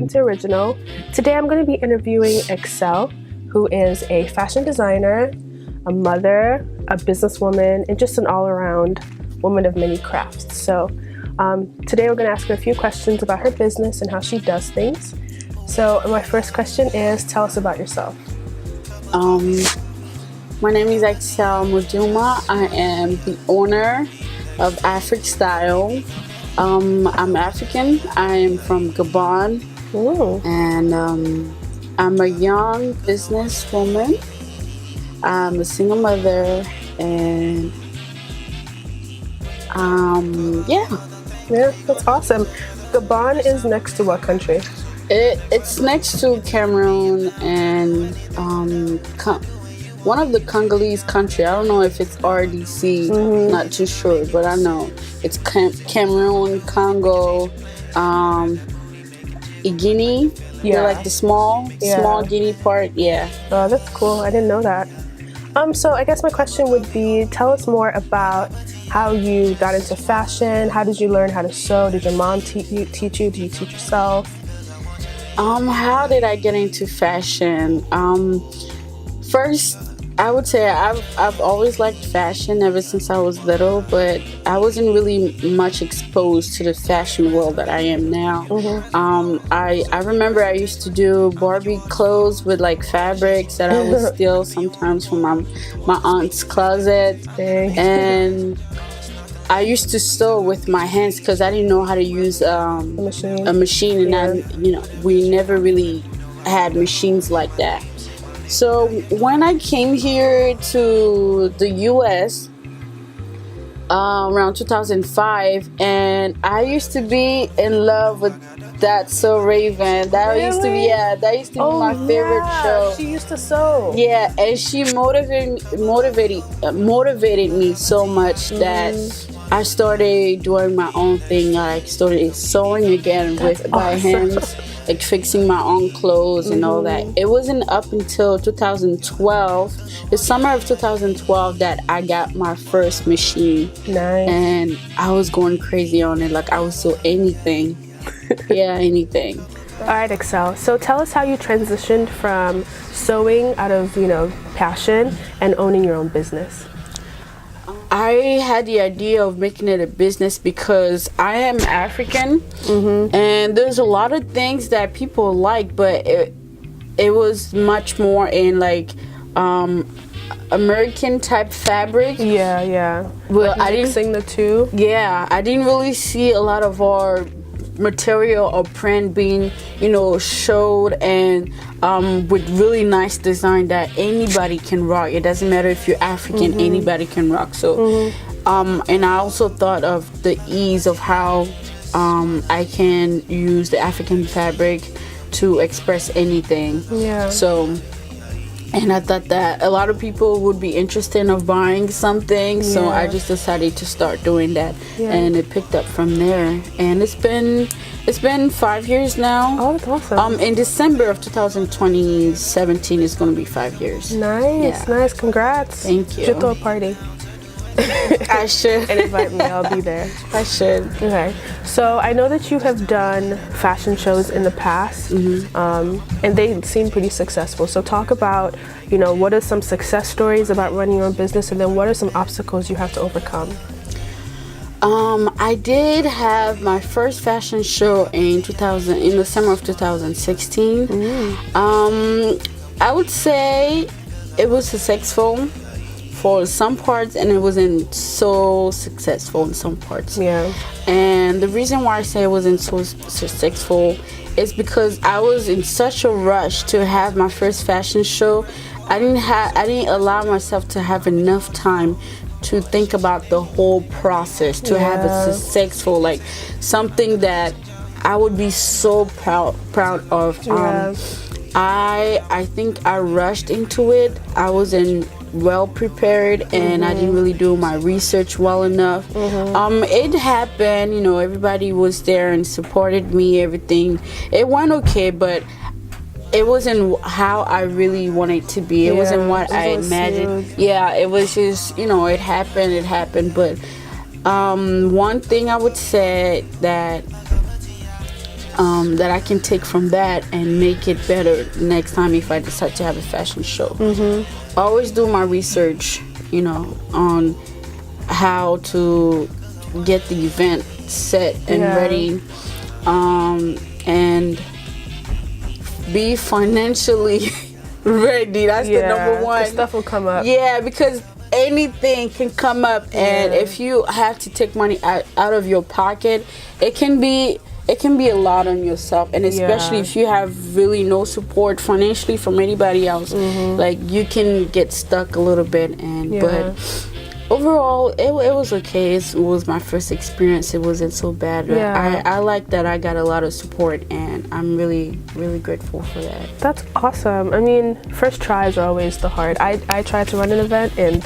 welcome to Original. Today I'm going to be interviewing Axelle, who is a fashion designer, a mother, a businesswoman, and just an all-around woman of many crafts. So today we're going to ask her a few questions about her business and how she does things. So my first question is, tell us about yourself. My name is Axelle Muduma. I am the owner of Style. I'm African. I am from Gabon. Ooh. And I'm a young businesswoman. I'm a single mother, and yeah, that's awesome. Gabon is next to what country? It's next to Cameroon and one of the Congolese country. I don't know if it's RDC. Not too sure, but I know it's Cameroon, Congo, Guinea. Yeah, like the small Guinea part. Yeah. Oh, that's cool. I didn't know that. So I guess my question would be, tell us more about how you got into fashion. How did you learn how to sew? Did your mom teach you? Did you teach yourself? How did I get into fashion? First, I would say I've always liked fashion ever since I was little, but I wasn't really much exposed to the fashion world that I am now. I remember I used to do Barbie clothes with like fabrics that I would steal sometimes from my aunt's closet. Dang. And I used to sew with my hands because I didn't know how to use a machine, and we never really had machines like that. So when I came here to the US around 2005, and I used to be in love with That's So Raven. That used to be my favorite show. She used to sew. Yeah, and she motivated me so much that I started doing my own thing. I started sewing again with my hands, like fixing my own clothes and all that. It wasn't up until 2012, the summer of 2012, that I got my first machine. Nice. And I was going crazy on it. Like I would sew anything. Yeah, anything. All right, Axelle. So tell us how you transitioned from sewing out of, passion and owning your own business. I had the idea of making it a business because I am African, and there's a lot of things that people like, but it was much more in like American type fabric. Yeah. Well, like I didn't mixing the two. Yeah, I didn't really see a lot of our material or print being showed and with really nice design that anybody can rock. It doesn't matter if you're African, anybody can rock. So and I also thought of the ease of how I can use the African fabric to express anything. So, and I thought that a lot of people would be interested in buying something, so I just decided to start doing that, and it picked up from there. And it's been 5 years now. Oh, that's awesome. In December of 2017 is going to be 5 years. Nice. Congrats. Thank you. You should throw a party. I should. And invite me. I'll be there. I should. Okay. So I know that you have done fashion shows in the past, and they seem pretty successful. So talk about, what are some success stories about running your own business, and then what are some obstacles you have to overcome? I did have my first fashion show in the summer of 2016. I would say it was successful for some parts, and it wasn't so successful in some parts. Yeah. And the reason why I say it wasn't so successful is because I was in such a rush to have my first fashion show. I didn't allow myself to have enough time to think about the whole process, to have a successful, like something that I would be so proud of. I think I rushed into it. I wasn't well prepared, and I didn't really do my research well enough. It happened, everybody was there and supported me, everything. It went okay, but it wasn't how I really wanted it to be. It wasn't what I imagined. It was just, it happened. But one thing I would say that that I can take from that and make it better next time if I decide to have a fashion show. I always do my research, on how to get the event set and ready, and be financially ready. That's the number one. The stuff will come up. Yeah, because anything can come up, and if you have to take money out of your pocket, it can be a lot on yourself, and especially if you have really no support financially from anybody else, like you can get stuck a little bit. And but overall, it was okay. It was my first experience. It wasn't so bad. I like that I got a lot of support, and I'm really, really grateful for that. That's awesome. I mean, first tries are always the hard. I tried to run an event, and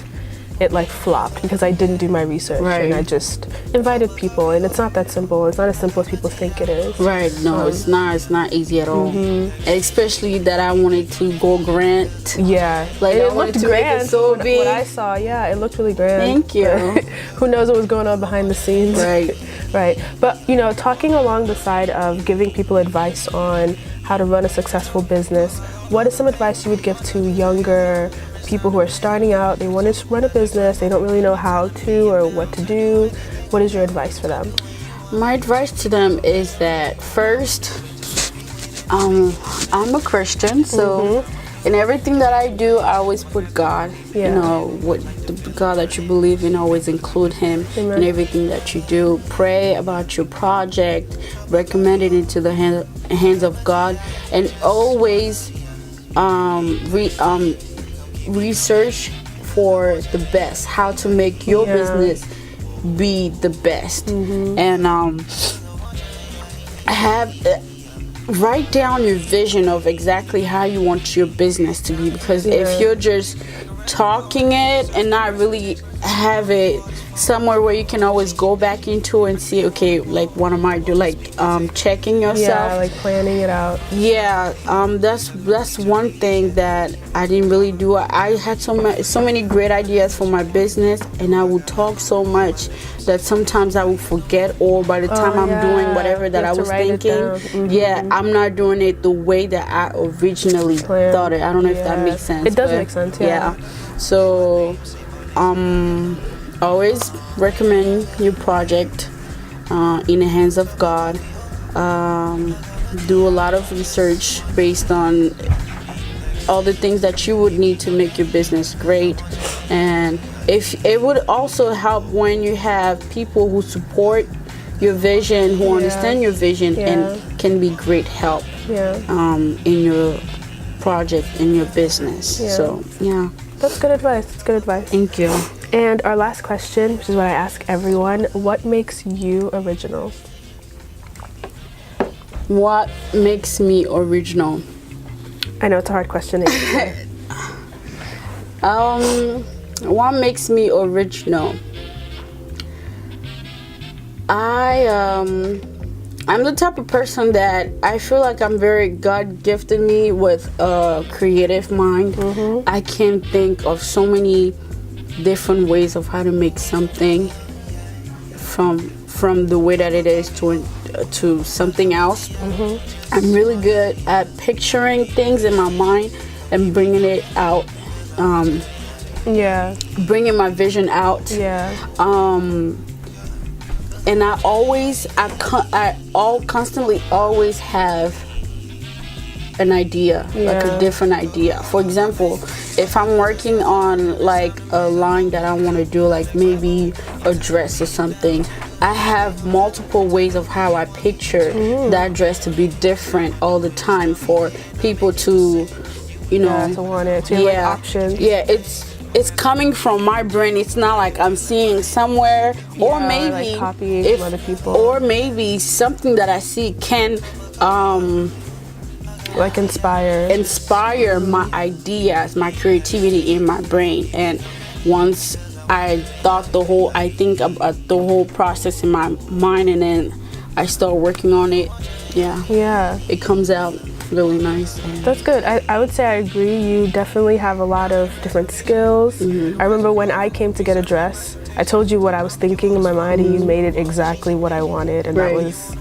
it like flopped because I didn't do my research, and I just invited people, and it's not that simple. It's not as simple as people think it is. Right. No, it's not easy at all. Especially that I wanted to go grand. Yeah. Like it I wanted looked to grand. make it so big. What I saw, it looked really grand. Thank you. Who knows what was going on behind the scenes? Right. Right. But talking along the side of giving people advice on how to run a successful business, what is some advice you would give to younger people who are starting out? They want to run a business, they don't really know how to or what to do. What is your advice for them? My advice to them is that first, I'm a Christian, so in everything that I do, I always put God. What the God that you believe in, always include Him in everything that you do. Pray about your project, recommend it into the hands of God, and always research for the best, how to make your business be the best, and write down your vision of exactly how you want your business to be, because if you're just talking it and not really have it somewhere where you can always go back into and see, okay, like what am I doing, like checking yourself, like planning it out. That's one thing that I didn't really do. I had so many great ideas for my business, and I would talk so much that sometimes I would forget, or by the time I'm doing whatever that I was thinking, I'm not doing it the way that I originally thought it. I don't know if that makes sense. It does make sense. So always recommend your project in the hands of God. Do a lot of research based on all the things that you would need to make your business great. And if it would also help when you have people who support your vision, who understand your vision, and can be great help in your project, in your business. So that's good advice. That's good advice. Thank you. And our last question, which is what I ask everyone: what makes you original? What makes me original? I know it's a hard question to answer. What makes me original? I'm the type of person that I feel like I'm very, God gifted me with a creative mind. I can think of so many different ways of how to make something from the way that it is to something else. I'm really good at picturing things in my mind and bringing it out. Bringing my vision out. And I constantly always have an idea, like a different idea. For example, if I'm working on like a line that I want to do, like maybe a dress or something, I have multiple ways of how I picture that dress to be different all the time for people to, to want it, to have like options. It's coming from my brain. It's not like I'm seeing somewhere, or maybe like copying from other people, or maybe something that I see can like inspire my ideas, my creativity in my brain. And once I think about the whole process in my mind, and then I start working on it, it comes out really nice. That's good. I would say I agree. You definitely have a lot of different skills. I remember when I came to get a dress, I told you what I was thinking in my mind, and you made it exactly what I wanted, and that was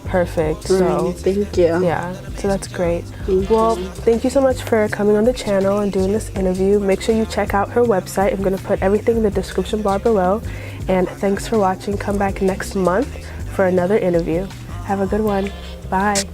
perfect. So thank you. yeah, so that's great. Thank Well, you. thank you so much for coming on the channel and doing this interview. Make sure you check out her website. I'm going to put everything in the description bar below. And thanks for watching. Come back next month for another interview. Have a good one. Bye.